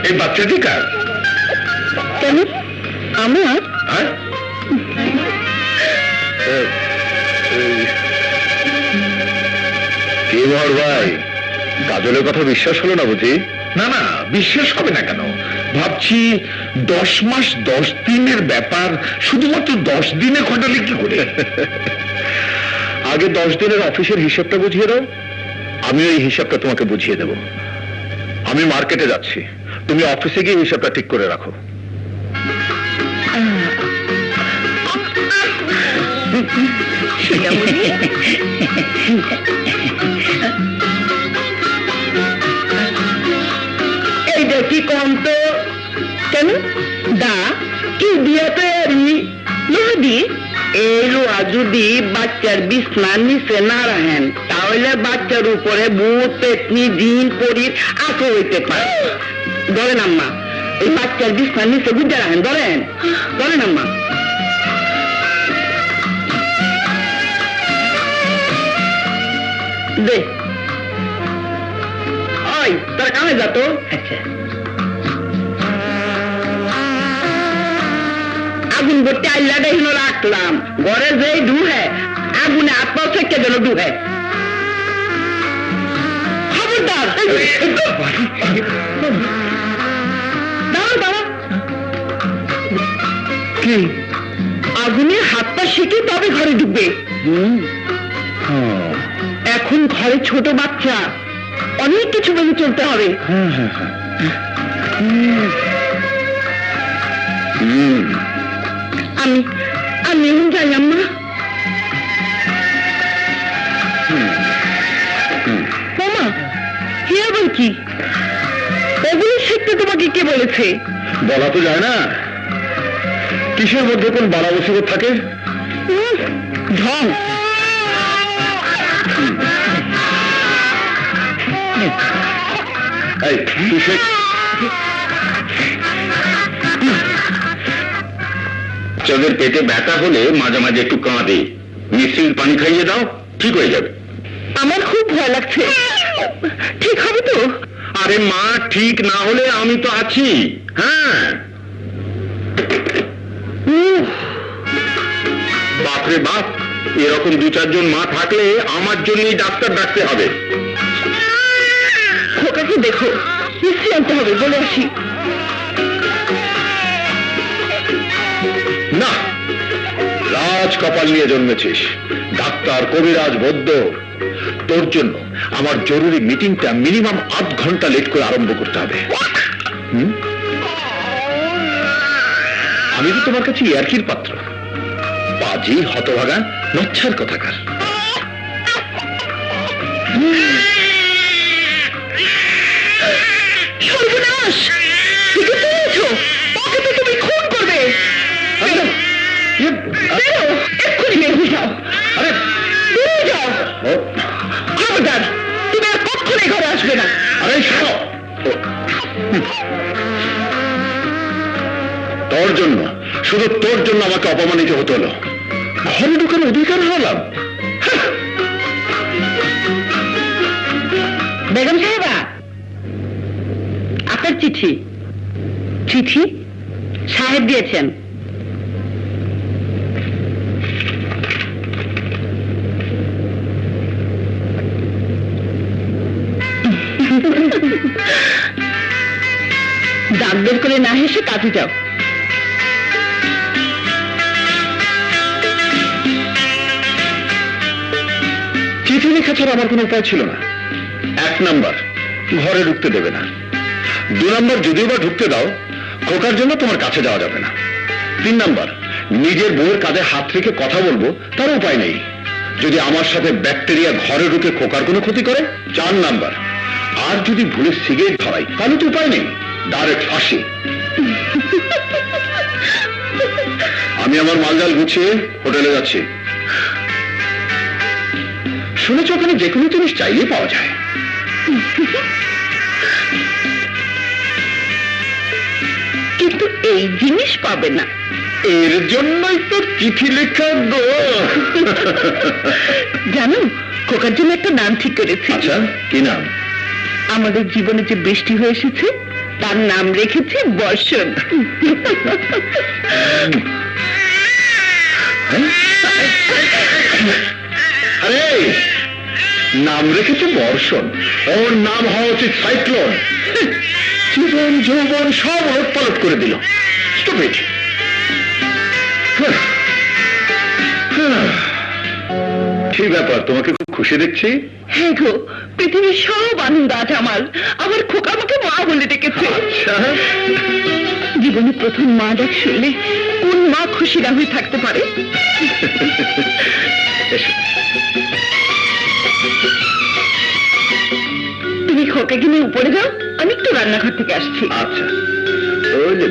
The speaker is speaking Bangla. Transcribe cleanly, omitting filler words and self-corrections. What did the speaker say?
এই বাচ্চাটি কার? কেন আমার? কে বর ভাই, কাজলের কথা বিশ্বাস হলো না বুঝি? না না, বিশ্বাস হবে না কেন? ভাবছি 10 মাস 10 দিনের ব্যাপার শুধুমাত্র 10 দিনে ঘটালে কি করে? আগে 10 দিনের অফিসের হিসাবটা বুঝিয়ে দাও, আমি এই হিসাবটা তোমাকে বুঝিয়ে দেব। আমি মার্কেটে যাচ্ছি, তুমি অফিসে গিয়ে হিসাবটা ঠিক করে রাখো। এইটা কি কম তো? কেন দা কি দিয়া তৈরি লোহাদি? এই লোহা যদি বাচ্চার বিছনার নিচে না রাখেন তাহলে বাচ্চার উপরে ভূত পেতনি জিন পরীর আঁচড় হইতে পারে। ধরেন আম্মা, এই বাচ্চার বিছনার নিচে বুঝে রাখেন। ধরেন ধরেন আম্মা। দে ওই তোর কামে যা তো। আচ্ছা, আগুন ভর্তি আল্লাটা হিনো রাখলাম, ঘরে যেই ঢুহে আগুনে আত্মা থেকে যেন ঢুহে। খবরদার দাঁড়া দাঁড়া, কি আগুনে হাতটা শিখে তবে ঘরে ঢুকবে? এখন ঘরে ছোট বাচ্চা, অনেক কিছু মেনে চলতে হবে। আমি আমি এখন যাই আম্মা। মামা কি আবার কি? ওগুলো শিখতে তোমাকে কে বলেছে? বলা তো যায় না, কিসের মধ্যে কোন বাড়া বসে থাকে। ঢং বাচ্চাদের পেটে ব্যথা হলে মাঝে মাঝে একটু কাঁদে, মিষ্টির পানি খাইয়ে দাও, ঠিক হয়ে যাবে। আমার খুব ভয় লাগছে, ঠিক হবে তো? আরে মা, ঠিক না হলে আমি তো আছি। হ্যাঁ, বাপরে বাপ, এরকম 2-4 জন মা থাকলে আমার জন্যই ডাক্তার ডাকতে হবে। খোকাকে দেখো, নিশ্চয়ই আনতে হবে, বলে আসি। না, রাজ কপাল নিয়ে জন্মেছিস, ডাক্তার কবিরাজ বৈদ্য। তোর জন্য আমার জরুরি মিটিংটা মিনিমাম 8 ঘন্টা লেট করে আরম্ভ করতে হবে। আমি তো তোমার কাছে ইয়ার্কির পাত্র, পাজি হতভাগা নচ্ছার কথাকার। সর্বনাশ, ওকে তো তুমি খুন করবে। এক্ষুনি বের হয়ে যাও। আরে বেরিয়ে যাও, খবরদার, তুমি আর কখনোই ঘরে আসবে না। আরে শোনো, তোর জন্য, শুধু তোর জন্য আমাকে অপমানিত হতে হলো। ঘরে ঢোকার অধিকার হলাম। বেগম সাহেবা, আপনার চিঠি। চিঠি সাহেব দিয়েছেন। দাঁত বের করে না হেসে কাজে যাও। চিঠি লেখা ছাড়া আমার কোনো উপায় ছিল না। 1 নাম্বার, ঘরে ঢুকতে দেবে না। 2 নাম্বার, যদিও বা ঢুকতে দাও, খোকার জন্য তোমার কাছে যাওয়া যাবে না। 3 নাম্বার, নিজের বউয়ের কাঁধে হাত রেখে কথা বলবো, তার উপায় নেই, যদি আমার সাথে ব্যাকটেরিয়া ঘরে ঢুকে খোকার কোনো ক্ষতি করে। 4 নাম্বার, আর যদি ভুলে সিগারেট ধরাই তাহলে তো উপায় নেই, ডাইরেক্ট ফাঁসি। আমি আমার মালজাল গুছিয়ে হোটেলে যাচ্ছি। শুনেছ ওখানে যে কোনো জিনিস চাইলেই পাওয়া যায়। কিন্তু এই জিনিস পাবে না। এর জন্যই তো চিঠি লেখা গো। জানো, খোকার জন্য একটা নাম ঠিক করেছি। আচ্ছা, কি নাম? আমাদের জীবনে যে বৃষ্টি হয়ে এসেছে তার নাম রেখেছি বর্ষণ। আরে নাম রেখেছে বর্ষণ, ওর নাম হওয়া উচিত সাইক্লোন। জীবন যৌবন সব ওলট পালট করে দিল। স্টুপিড। কি ব্যাপার, তোমাকে খুব খুশি দেখছি। হ্যাঁ গো, পৃথিবীর সব আনন্দ আজ আমার। আমার খোকা আমাকে মা বলে ডেকেছে। আচ্ছা, জীবনে প্রথম মা ডাক শুনলে কোন মা খুশি না হয়ে থাকতে পারে? এসো। তুমি খোকাকে নিয়ে উপরে যাও, আমি একটু রান্নাঘর থেকে আসছি। আচ্ছা, ওই যে